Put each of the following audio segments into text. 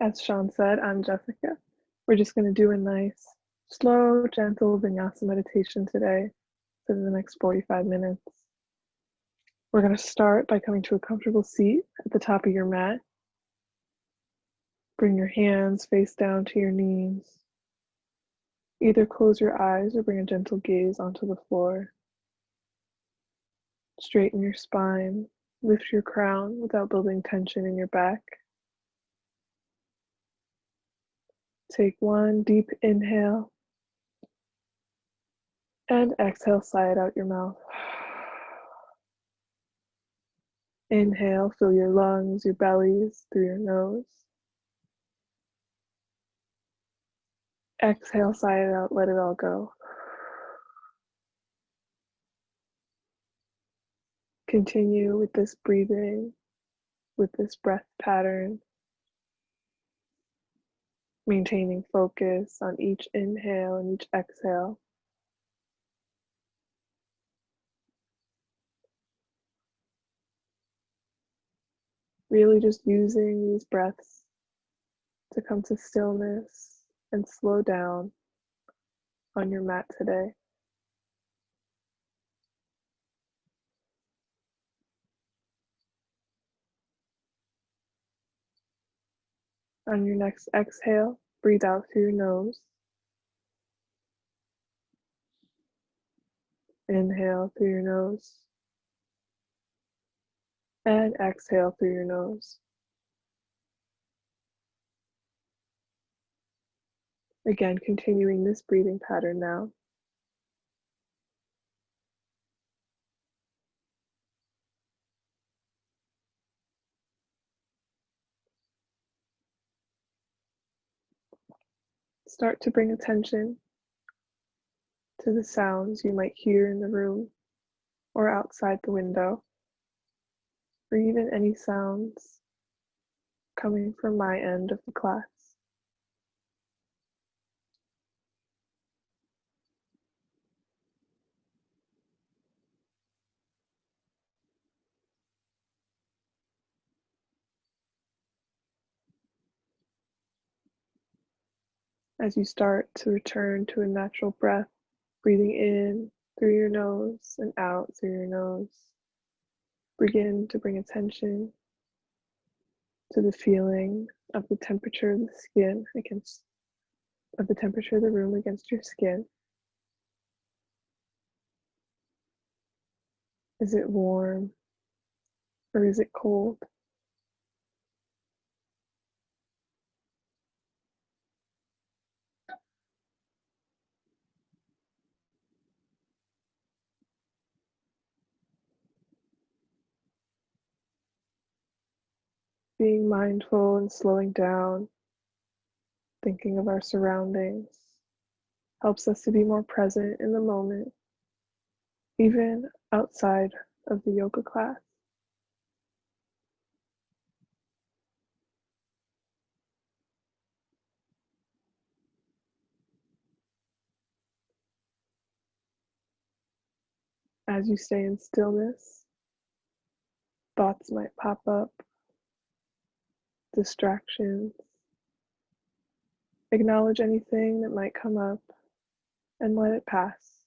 As Sean said, I'm Jessica. We're just going to do a nice, slow, gentle Vinyasa meditation today for the next 45 minutes. We're going to start by coming to a comfortable seat at the top of your mat. Bring your hands face down to your knees. Either close your eyes or bring a gentle gaze onto the floor. Straighten your spine. Lift your crown without building tension in your back. Take one deep inhale and exhale, sigh it out your mouth. Inhale, fill your lungs, your bellies through your nose. Exhale, sigh it out, let it all go. Continue with this breathing, with this breath pattern, maintaining focus on each inhale and each exhale. Really just using these breaths to come to stillness and slow down on your mat today. On your next exhale, breathe out through your nose. Inhale through your nose. And exhale through your nose. Again, continuing this breathing pattern now. Start to bring attention to the sounds you might hear in the room or outside the window, or even any sounds coming from my end of the class. As you start to return to a natural breath, breathing in through your nose and out through your nose, begin to bring attention to the feeling of the temperature of the skin of the temperature of the room against your skin. Is it warm or is it cold? Being mindful and slowing down, thinking of our surroundings, helps us to be more present in the moment, even outside of the yoga class. As you stay in stillness, thoughts might pop up, distractions. Acknowledge anything that might come up and let it pass.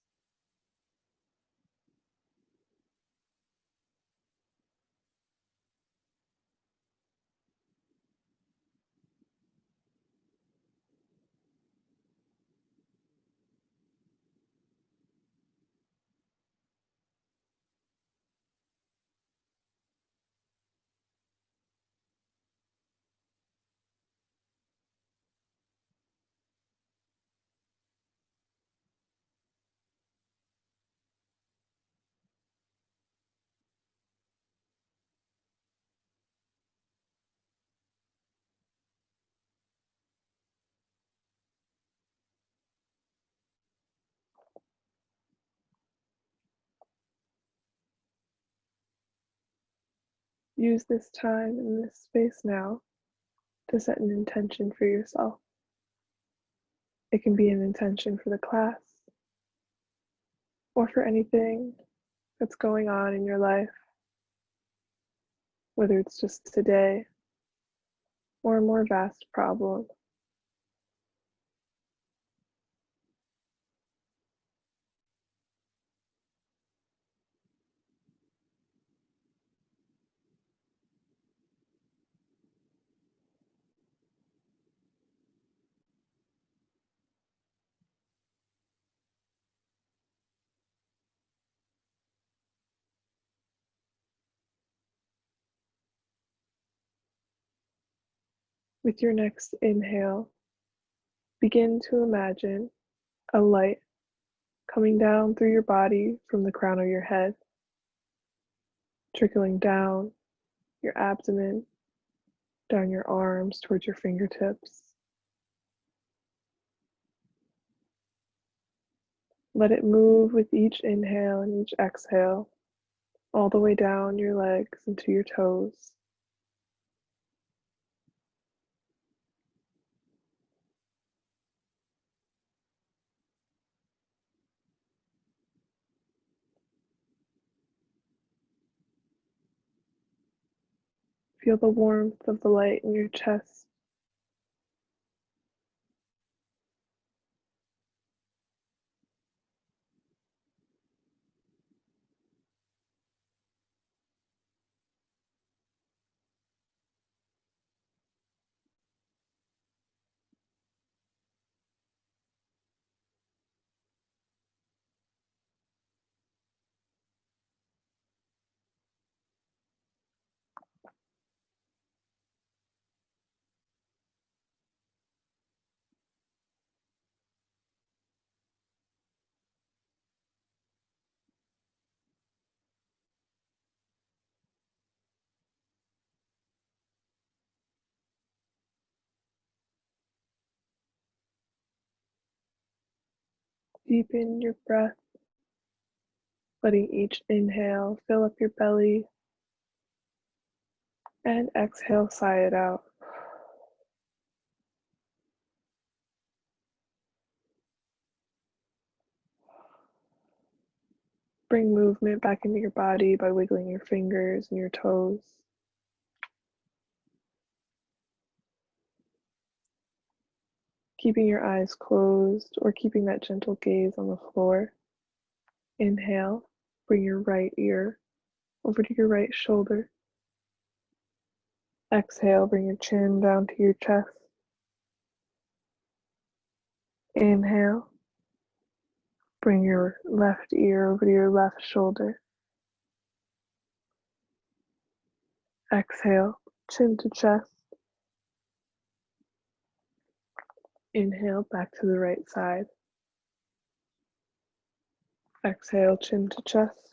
Use this time in this space now to set an intention for yourself. It can be an intention for the class or for anything that's going on in your life, whether it's just today or a more vast problem. With your next inhale, begin to imagine a light coming down through your body from the crown of your head, trickling down your abdomen, down your arms towards your fingertips. Let it move with each inhale and each exhale, all the way down your legs and to your toes. Feel the warmth of the light in your chest. Deepen your breath, letting each inhale fill up your belly and exhale, sigh it out. Bring movement back into your body by wiggling your fingers and your toes. Keeping your eyes closed or keeping that gentle gaze on the floor. Inhale, bring your right ear over to your right shoulder. Exhale, bring your chin down to your chest. Inhale, bring your left ear over to your left shoulder. Exhale, chin to chest. Inhale, back to the right side. Exhale, chin to chest.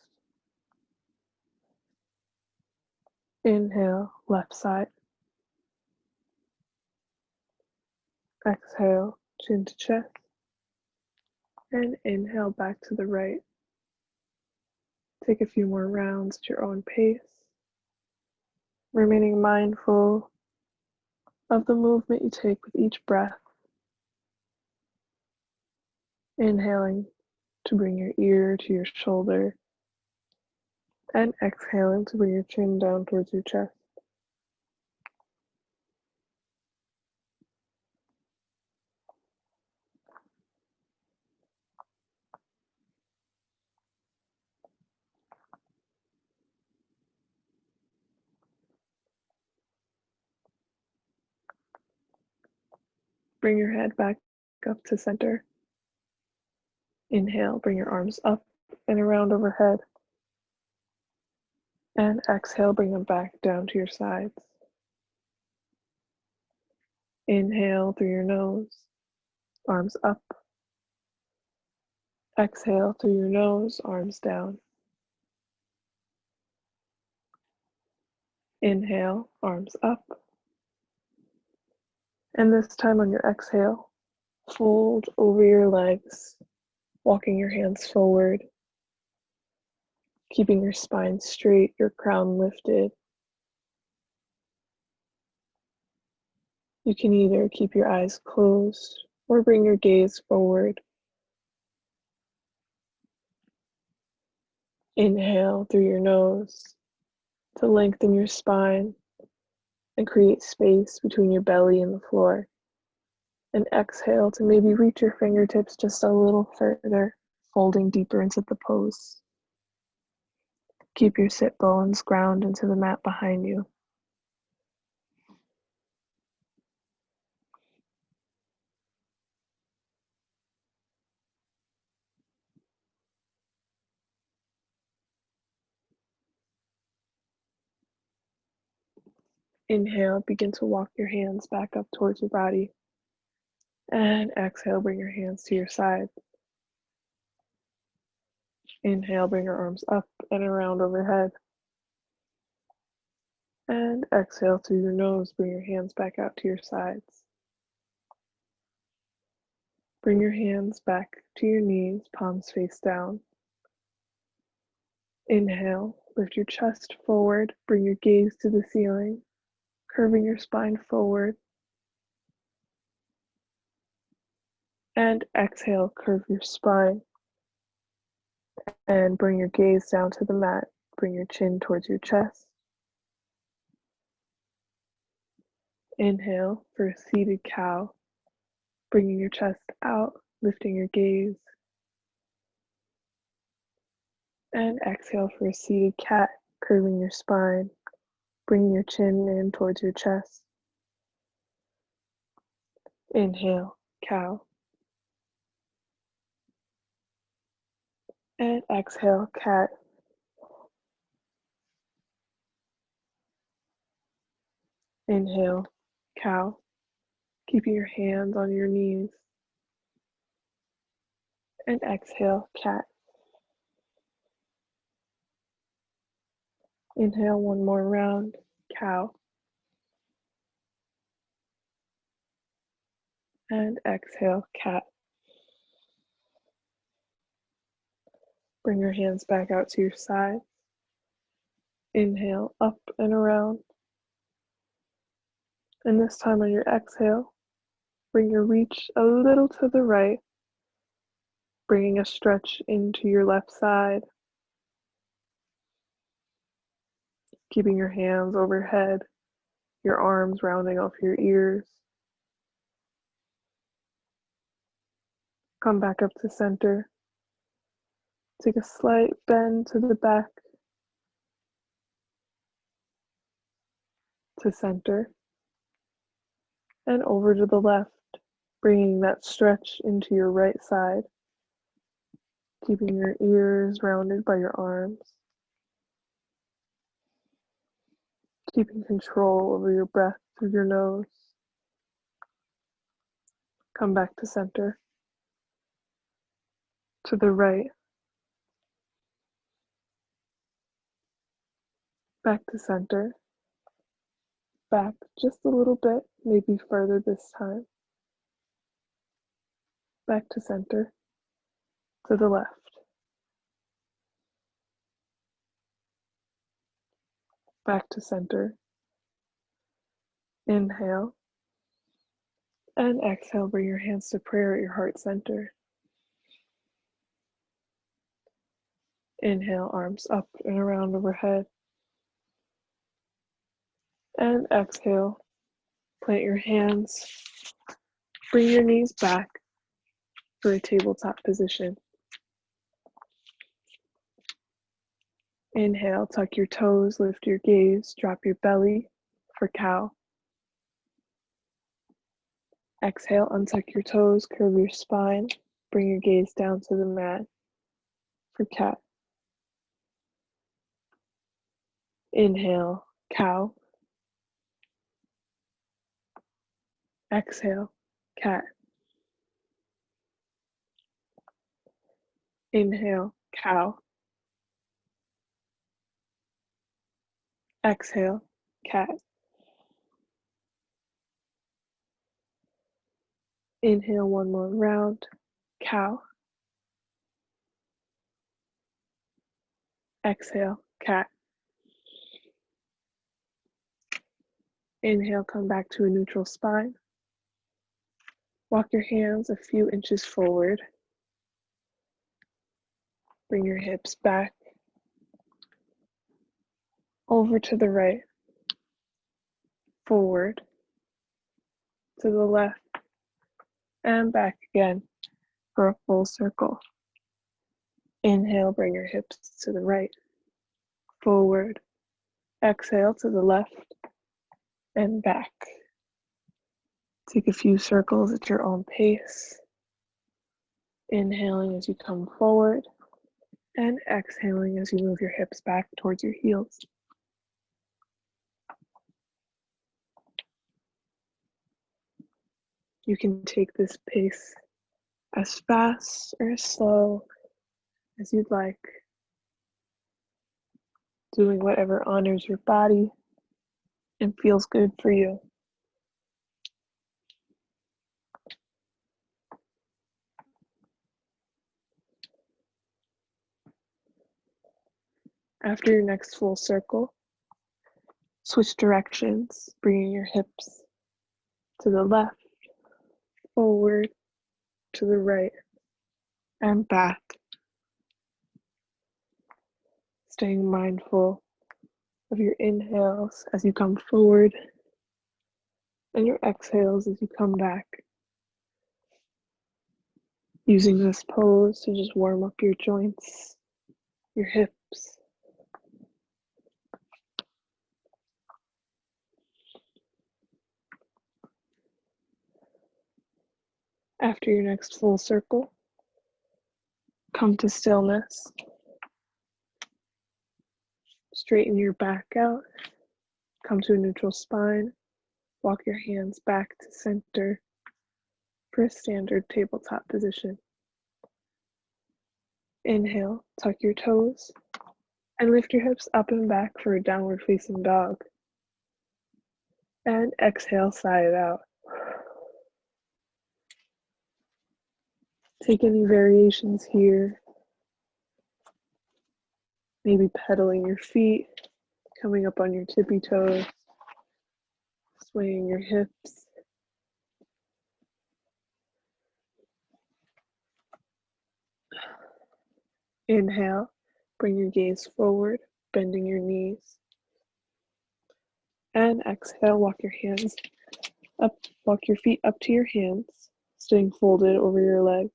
Inhale, left side. Exhale, chin to chest. And inhale back to the right. Take a few more rounds at your own pace, remaining mindful of the movement you take with each breath. Inhaling to bring your ear to your shoulder, and exhaling to bring your chin down towards your chest. Bring your head back up to center. Inhale, bring your arms up and around overhead. And exhale, bring them back down to your sides. Inhale through your nose, arms up. Exhale through your nose, arms down. Inhale, arms up. And this time on your exhale, fold over your legs, walking your hands forward, keeping your spine straight, your crown lifted. You can either keep your eyes closed or bring your gaze forward. Inhale through your nose to lengthen your spine and create space between your belly and the floor. And exhale to maybe reach your fingertips just a little further, folding deeper into the pose. Keep your sit bones ground into the mat behind you. Inhale, begin to walk your hands back up towards your body. And exhale, bring your hands to your side. Inhale, bring your arms up and around overhead. And exhale through your nose, bring your hands back out to your sides. Bring your hands back to your knees, palms face down. Inhale, lift your chest forward, bring your gaze to the ceiling, curving your spine forward. And exhale, curve your spine. And bring your gaze down to the mat. Bring your chin towards your chest. Inhale for a seated cow, bringing your chest out, lifting your gaze. And exhale for a seated cat, curving your spine, bringing your chin in towards your chest. Inhale, cow. And exhale, cat. Inhale, cow. Keeping your hands on your knees. And exhale, cat. Inhale, one more round, cow. And exhale, cat. Bring your hands back out to your side. Inhale, up and around. And this time on your exhale, bring your reach a little to the right, bringing a stretch into your left side. Keeping your hands overhead, your arms rounding off your ears. Come back up to center. Take a slight bend to the back, to center, and over to the left, bringing that stretch into your right side. Keeping your ears rounded by your arms. Keeping control over your breath through your nose. Come back to center. To the right. Back to center. Back just a little bit, maybe further this time. Back to center. To the left. Back to center. Inhale. And exhale, bring your hands to prayer at your heart center. Inhale, arms up and around overhead. And exhale, plant your hands. Bring your knees back for a tabletop position. Inhale, tuck your toes, lift your gaze, drop your belly for cow. Exhale, untuck your toes, curve your spine, bring your gaze down to the mat for cat. Inhale, cow. Exhale, cat. Inhale, cow. Exhale, cat. Inhale, one more round, cow. Exhale, cat. Inhale, come back to a neutral spine. Walk your hands a few inches forward. Bring your hips back, over to the right. forward, to the left, and back again for a full circle. Inhale, bring your hips to the right, forward. Exhale to the left and back. Take a few circles at your own pace. Inhaling as you come forward and exhaling as you move your hips back towards your heels. You can take this pace as fast or as slow as you'd like, doing whatever honors your body and feels good for you. After your next full circle, switch directions, bringing your hips to the left, forward, to the right, and back. Staying mindful of your inhales as you come forward and your exhales as you come back. Using this pose to just warm up your joints, your hips. After your next full circle, come to stillness. Straighten your back out. Come to a neutral spine. Walk your hands back to center for a standard tabletop position. Inhale, tuck your toes, and lift your hips up and back for a downward facing dog. And exhale, sigh it out. Take any variations here. Maybe pedaling your feet, coming up on your tippy toes, swaying your hips. Inhale, bring your gaze forward, bending your knees. And exhale, walk your hands up, walk your feet up to your hands, staying folded over your legs.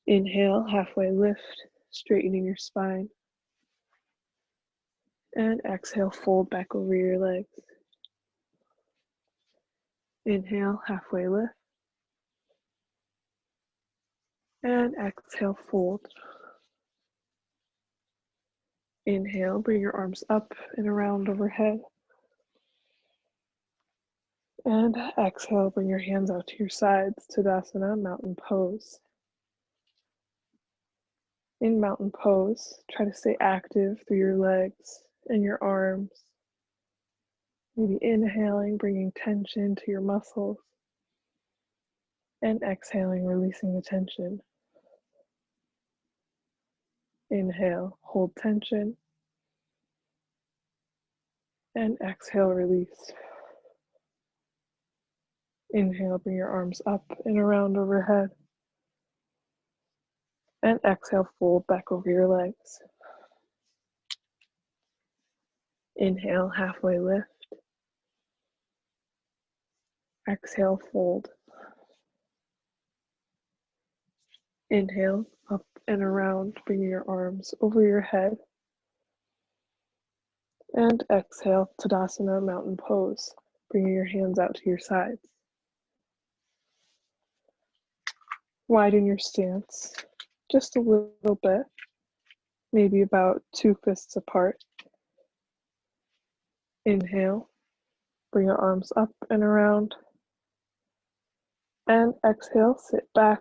Inhale, halfway lift, straightening your spine. And exhale, fold back over your legs. Inhale, halfway lift. And exhale, fold. Inhale, bring your arms up and around overhead. And exhale, bring your hands out to your sides, Tadasana, mountain pose. In mountain pose, try to stay active through your legs and your arms. Maybe inhaling, bringing tension to your muscles. And exhaling, releasing the tension. Inhale, hold tension. And exhale, release. Inhale, bring your arms up and around overhead. And exhale, fold back over your legs. Inhale, halfway lift. Exhale, fold. Inhale, up and around, bringing your arms over your head. And exhale, Tadasana, mountain pose, bringing your hands out to your sides. Widen your stance just a little bit, maybe about 2 fists apart. Inhale, bring your arms up and around. And exhale, sit back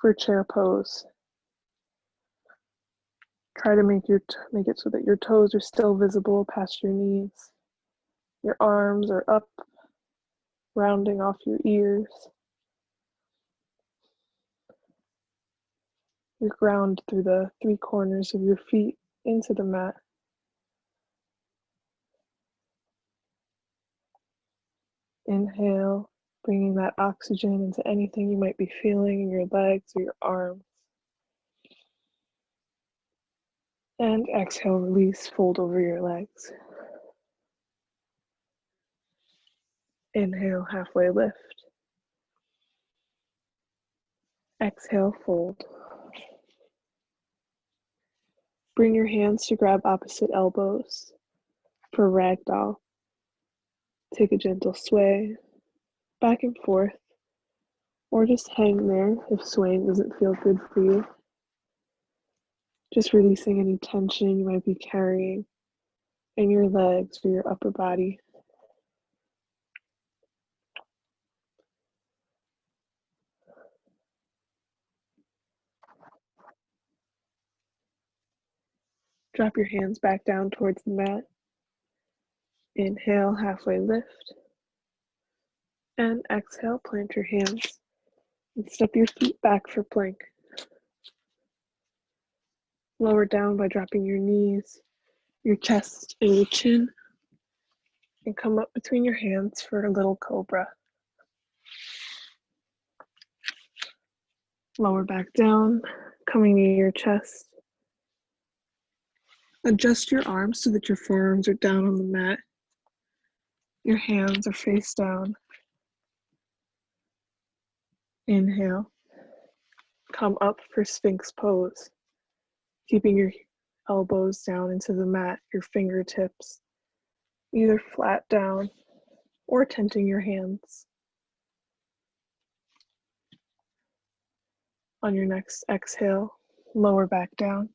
for chair pose. Try to make it so that your toes are still visible past your knees. Your arms are up, rounding off your ears. You ground through the 3 corners of your feet into the mat. Inhale, bringing that oxygen into anything you might be feeling in your legs or your arms. And exhale, release, fold over your legs. Inhale, halfway lift. Exhale, fold. Bring your hands to grab opposite elbows for ragdoll. Take a gentle sway back and forth, or just hang there if swaying doesn't feel good for you. Just releasing any tension you might be carrying in your legs or your upper body. Drop your hands back down towards the mat. Inhale, halfway lift. And exhale, plant your hands and step your feet back for plank. Lower down by dropping your knees, your chest, and your chin. And come up between your hands for a little cobra. Lower back down, coming near your chest. Adjust your arms so that your forearms are down on the mat. Your hands are face down. Inhale. Come up for Sphinx pose, keeping your elbows down into the mat, your fingertips either flat down or tenting your hands. On your next exhale, lower back down.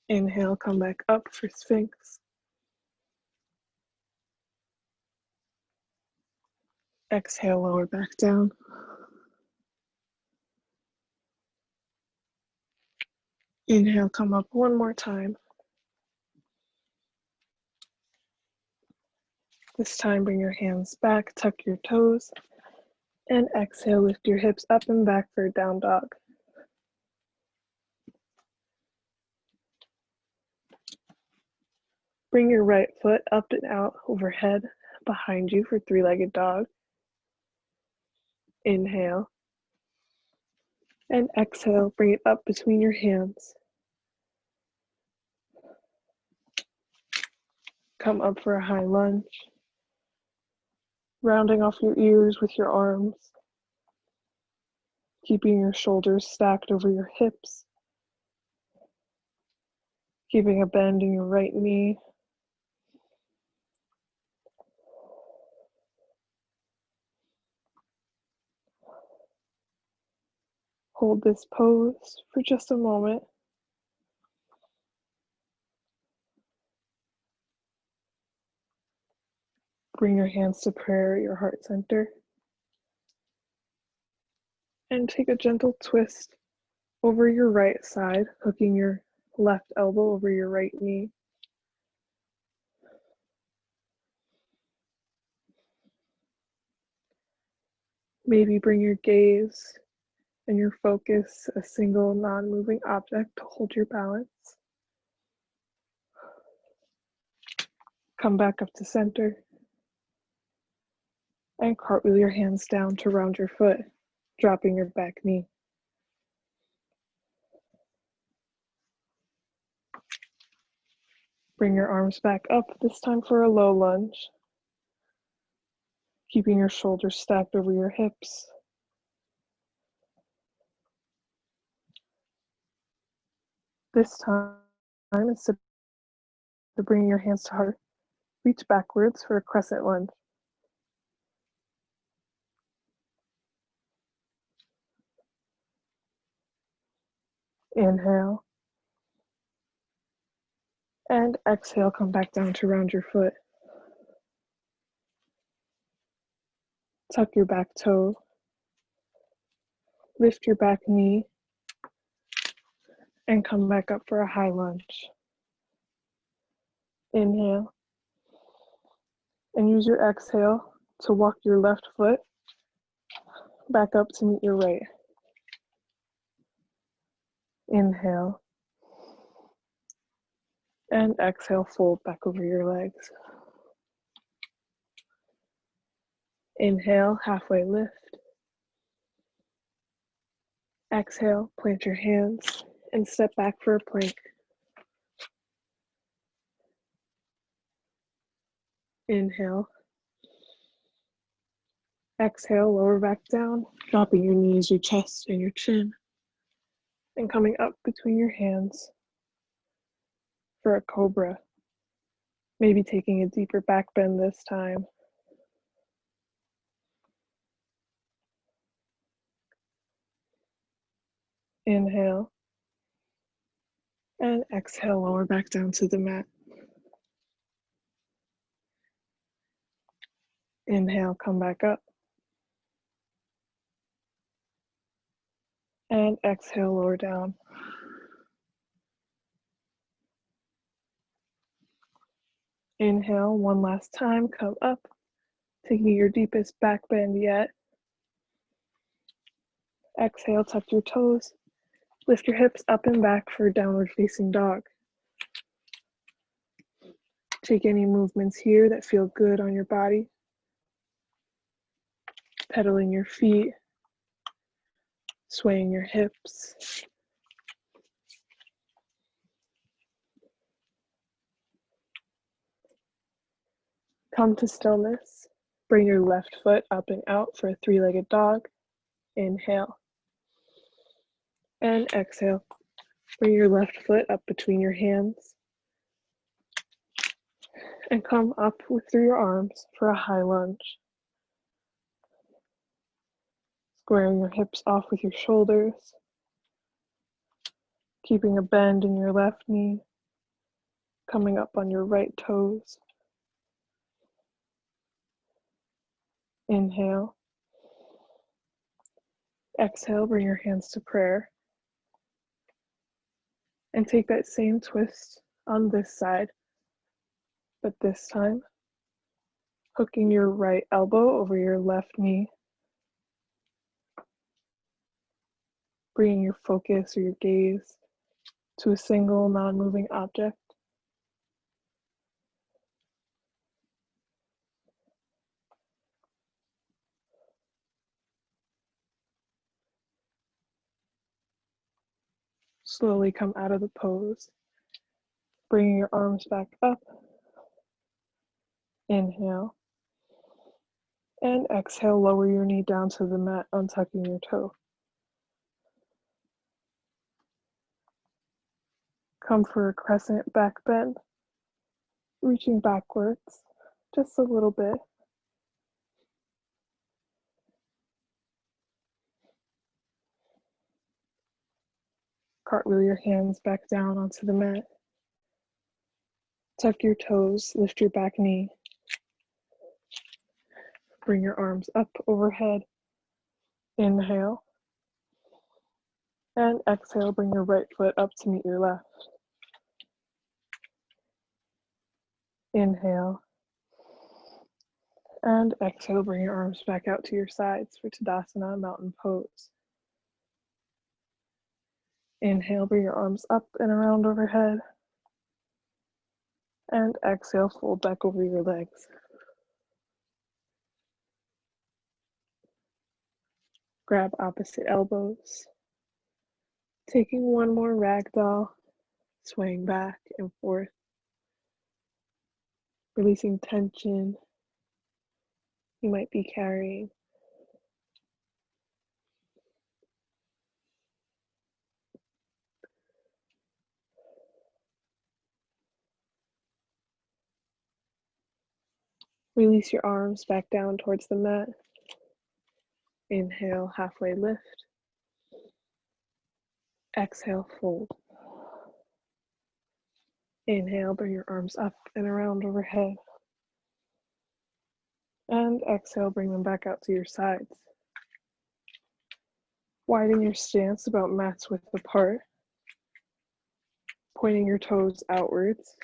Inhale, come back up for Sphinx. Exhale, lower back down. Inhale, come up one more time. This time, bring your hands back, tuck your toes, and exhale, lift your hips up and back for a down dog. Bring your right foot up and out overhead behind you for three-legged dog. Inhale. And exhale, bring it up between your hands. Come up for a high lunge. Rounding off your ears with your arms. Keeping your shoulders stacked over your hips. Keeping a bend in your right knee. Hold this pose for just a moment. Bring your hands to prayer at your heart center. And take a gentle twist over your right side, hooking your left elbow over your right knee. Maybe bring your gaze and your focus a single non-moving object to hold your balance. Come back up to center and cartwheel your hands down to round your foot, dropping your back knee. Bring your arms back up, this time for a low lunge, keeping your shoulders stacked over your hips. This time, instead of bringing your hands to heart, reach backwards for a crescent lunge. Inhale. And exhale, come back down to round your foot. Tuck your back toe. Lift your back knee. And come back up for a high lunge. Inhale. And use your exhale to walk your left foot back up to meet your right. Inhale. And exhale, fold back over your legs. Inhale, halfway lift. Exhale, plant your hands and step back for a plank. Inhale. Exhale, lower back down, dropping your knees, your chest, and your chin, and coming up between your hands for a cobra. Maybe taking a deeper back bend this time. Inhale. And exhale, lower back down to the mat. Inhale, come back up. And exhale, lower down. Inhale, one last time, come up, taking your deepest back bend yet. Exhale, tuck your toes, lift your hips up and back for downward facing dog. Take any movements here that feel good on your body. Pedaling your feet, swaying your hips. Come to stillness. Bring your left foot up and out for a three-legged dog. Inhale. And exhale. Bring your left foot up between your hands. And come up through your arms for a high lunge. Squaring your hips off with your shoulders. Keeping a bend in your left knee. Coming up on your right toes. Inhale. Exhale, bring your hands to prayer. And take that same twist on this side, but this time, hooking your right elbow over your left knee. Bringing your focus or your gaze to a single non-moving object. Slowly come out of the pose, bringing your arms back up. Inhale. And exhale, lower your knee down to the mat, untucking your toe. Come for a crescent back bend, reaching backwards just a little bit. Cartwheel your hands back down onto the mat. Tuck your toes, lift your back knee. Bring your arms up overhead. Inhale. And exhale, bring your right foot up to meet your left. Inhale. And exhale, bring your arms back out to your sides for Tadasana, mountain pose. Inhale, bring your arms up and around overhead. And exhale, fold back over your legs. Grab opposite elbows. Taking one more ragdoll, swaying back and forth. Releasing tension you might be carrying. Release your arms back down towards the mat. Inhale, halfway lift. Exhale, fold. Inhale, bring your arms up and around overhead. And exhale, bring them back out to your sides. Widen your stance about mats width apart, pointing your toes outwards.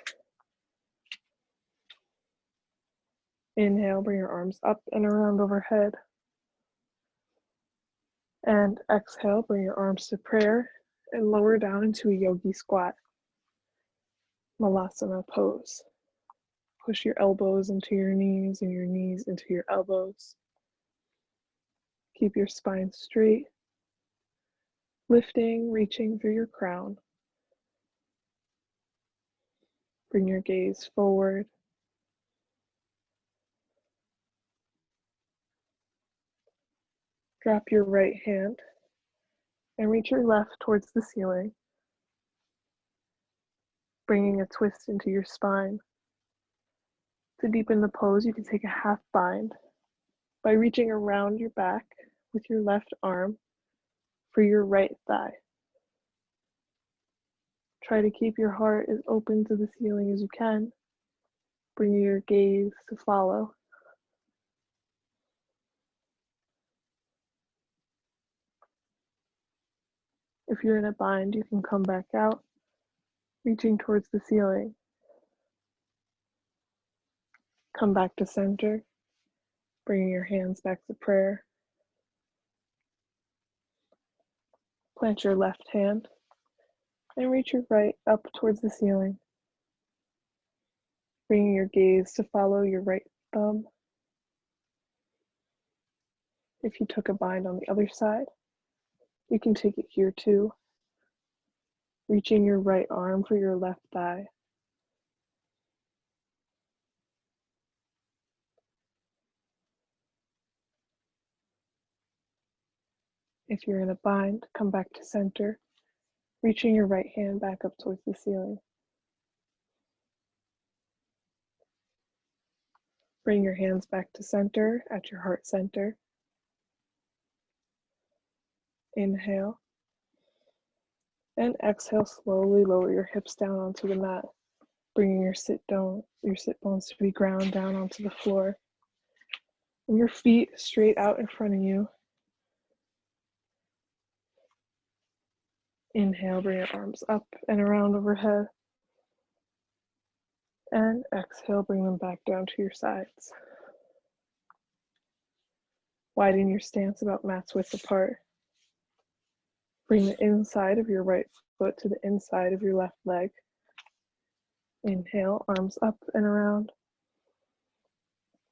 Inhale, bring your arms up and around overhead. And exhale, bring your arms to prayer and lower down into a yogi squat. Malasana pose. Push your elbows into your knees and your knees into your elbows. Keep your spine straight. Lifting, reaching through your crown. Bring your gaze forward. Drop your right hand and reach your left towards the ceiling, bringing a twist into your spine. To deepen the pose, you can take a half bind by reaching around your back with your left arm for your right thigh. Try to keep your heart as open to the ceiling as you can, bringing your gaze to follow. If you're in a bind, you can come back out, reaching towards the ceiling. Come back to center, bringing your hands back to prayer. Plant your left hand and reach your right up towards the ceiling, bringing your gaze to follow your right thumb. If you took a bind on the other side, you can take it here too, reaching your right arm for your left thigh. If you're in a bind, come back to center, reaching your right hand back up towards the ceiling. Bring your hands back to center at your heart center. Inhale. And exhale, slowly lower your hips down onto the mat, bringing your sit bones to be ground down onto the floor. And your feet straight out in front of you. Inhale, bring your arms up and around overhead. And exhale, bring them back down to your sides. Widen your stance about mat's width apart. Bring the inside of your right foot to the inside of your left leg. Inhale, arms up and around.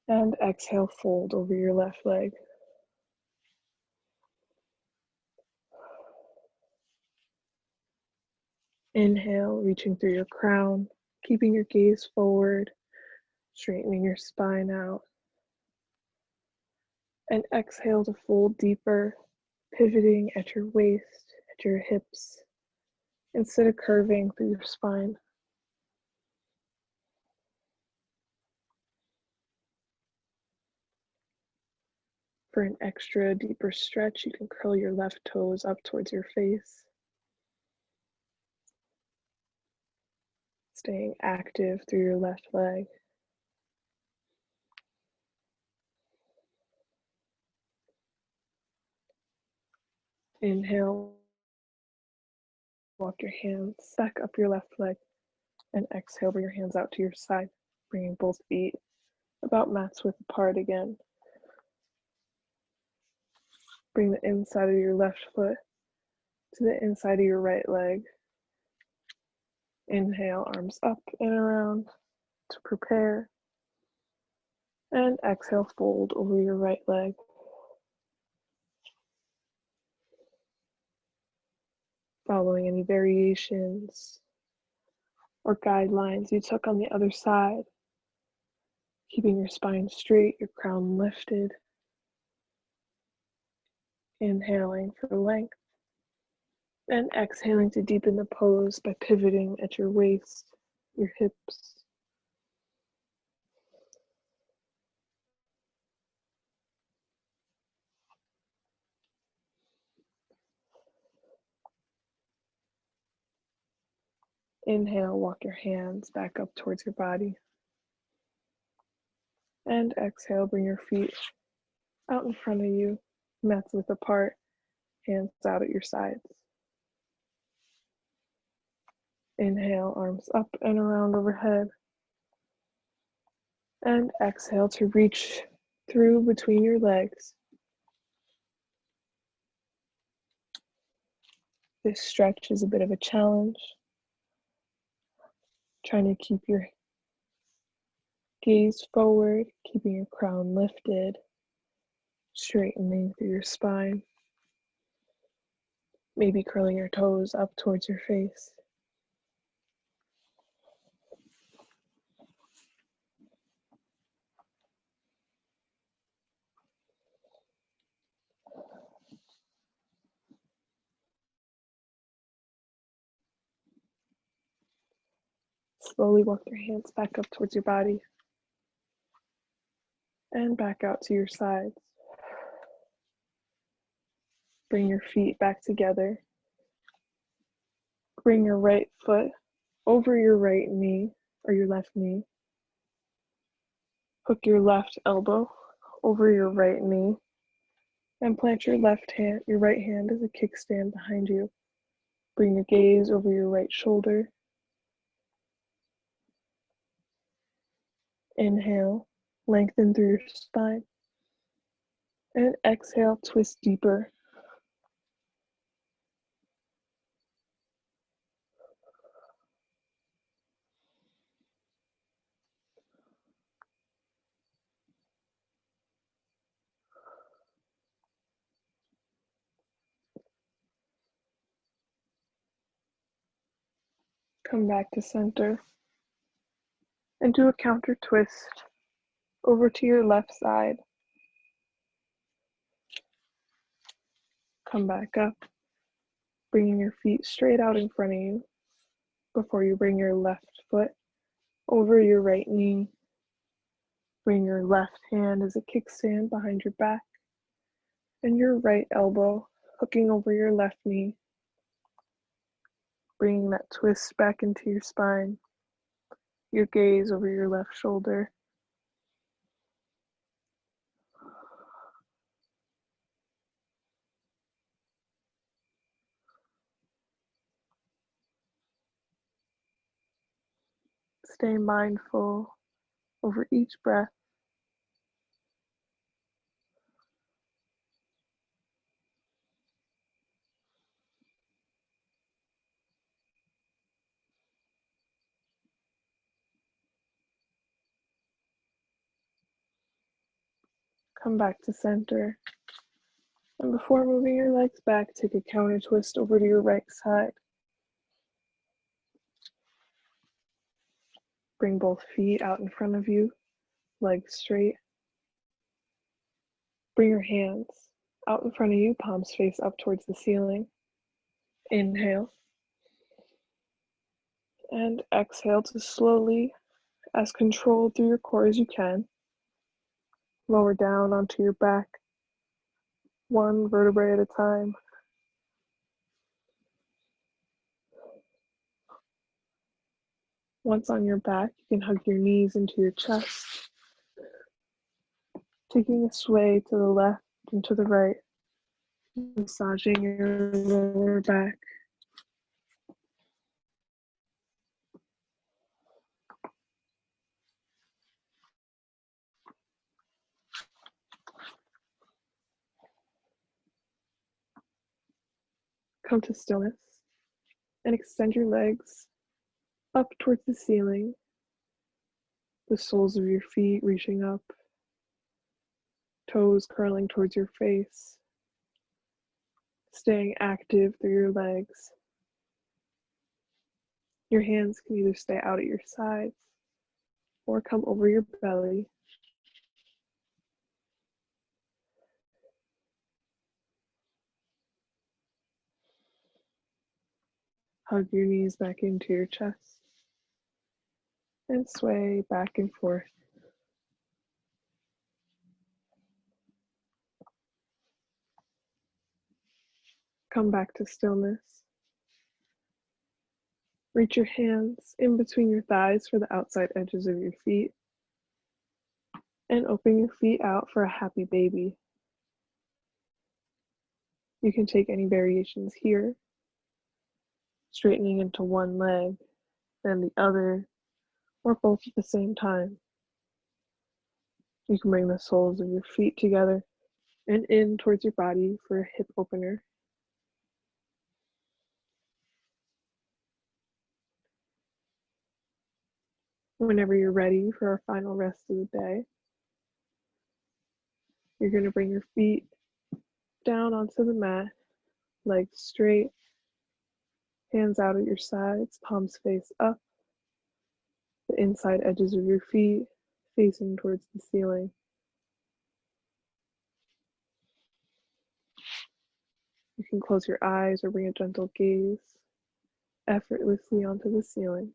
And exhale, fold over your left leg. Inhale, reaching through your crown, keeping your gaze forward, straightening your spine out. And exhale to fold deeper, pivoting at your waist, at your hips, instead of curving through your spine. For an extra deeper stretch, you can curl your left toes up towards your face, staying active through your left leg. Inhale, walk your hands back up your left leg, and exhale, bring your hands out to your side, bringing both feet about mat's width apart again. Bring the inside of your left foot to the inside of your right leg. Inhale, arms up and around to prepare. And exhale, fold over your right leg. Following any variations or guidelines you took on the other side. Keeping your spine straight, your crown lifted. Inhaling for length. And exhaling to deepen the pose by pivoting at your waist, your hips. Inhale, walk your hands back up towards your body. And exhale, bring your feet out in front of you, mat's width apart, hands out at your sides. Inhale, arms up and around overhead. And exhale to reach through between your legs. This stretch is a bit of a challenge. Trying to keep your gaze forward, keeping your crown lifted, straightening through your spine. maybe curling your toes up towards your face. Slowly walk your hands back up towards your body and back out to your sides. Bring your feet back together. Bring your right foot over your right knee or your left knee. Hook your left elbow over your right knee and plant your right hand as a kickstand behind you. Bring your gaze over your right shoulder. Inhale, lengthen through your spine. And exhale, twist deeper. Come back to center and do a counter twist over to your left side. Come back up, bringing your feet straight out in front of you before you bring your left foot over your right knee. Bring your left hand as a kickstand behind your back and your right elbow hooking over your left knee. Bringing that twist back into your spine, your gaze over your left shoulder. Stay mindful over each breath. Come back to center. And before moving your legs back, take a counter twist over to your right side. Bring both feet out in front of you, legs straight. Bring your hands out in front of you, palms face up towards the ceiling. Inhale. And exhale to slowly, as controlled through your core as you can, lower down onto your back, one vertebrae at a time. Once on your back, you can hug your knees into your chest, taking a sway to the left and to the right, massaging your lower back. Come to stillness and extend your legs up towards the ceiling, the soles of your feet reaching up, toes curling towards your face, staying active through your legs. Your hands can either stay out at your sides or come over your belly. Hug your knees back into your chest and sway back and forth. Come back to stillness. Reach your hands in between your thighs for the outside edges of your feet and open your feet out for a happy baby. You can take any variations here, straightening into one leg, then the other, or both at the same time. You can bring the soles of your feet together and in towards your body for a hip opener. Whenever you're ready for our final rest of the day, you're going to bring your feet down onto the mat, legs straight, hands out at your sides, palms face up, the inside edges of your feet facing towards the ceiling. You can close your eyes or bring a gentle gaze effortlessly onto the ceiling.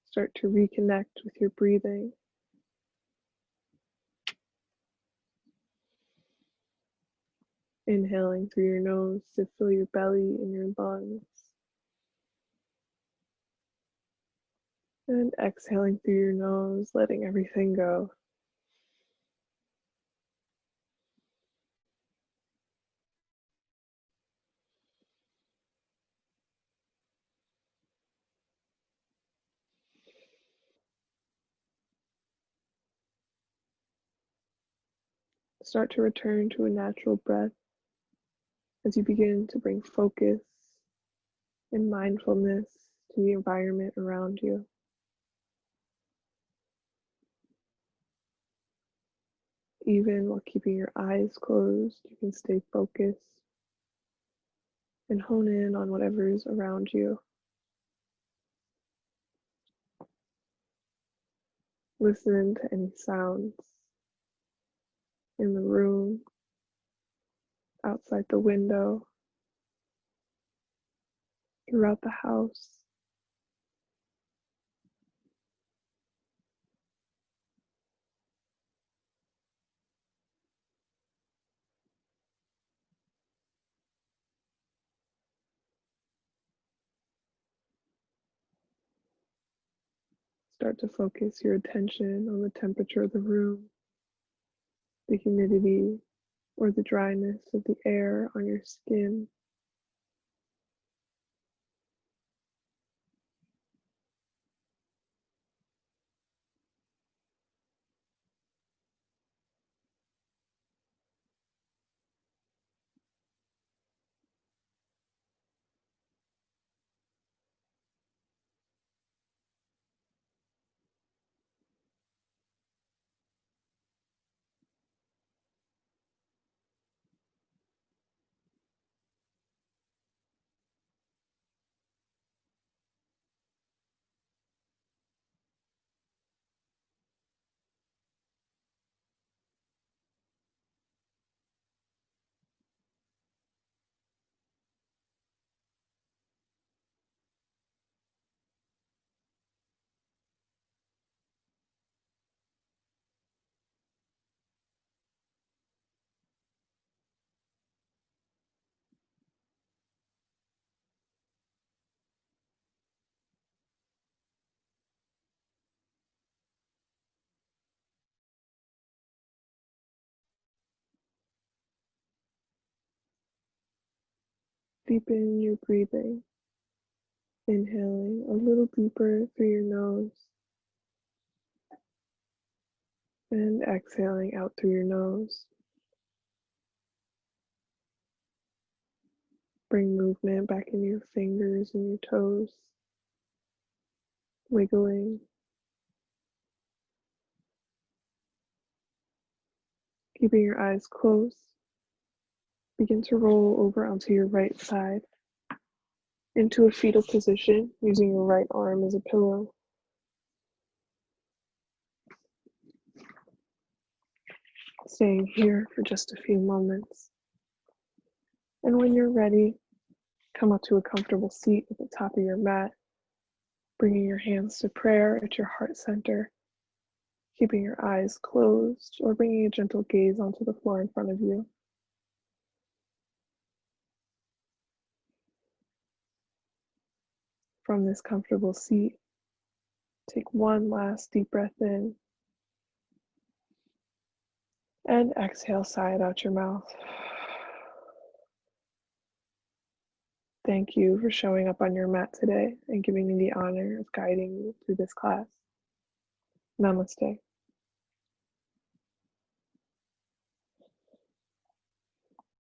Start to reconnect with your breathing. Inhaling through your nose to fill your belly and your lungs. And exhaling through your nose, letting everything go. Start to return to a natural breath as you begin to bring focus and mindfulness to the environment around you. Even while keeping your eyes closed, you can stay focused and hone in on whatever is around you. Listen to any sounds in the room, outside the window, throughout the house. Start to focus your attention on the temperature of the room, the humidity, or the dryness of the air on your skin. Deepen your breathing, inhaling a little deeper through your nose and exhaling out through your nose. Bring movement back in your fingers and your toes, wiggling. Keeping your eyes closed, begin to roll over onto your right side into a fetal position using your right arm as a pillow. Staying here for just a few moments. And when you're ready, come up to a comfortable seat at the top of your mat, bringing your hands to prayer at your heart center, keeping your eyes closed or bringing a gentle gaze onto the floor in front of you. From this comfortable seat, take one last deep breath in and exhale, sigh it out your mouth. Thank you for showing up on your mat today and giving me the honor of guiding you through this class. Namaste.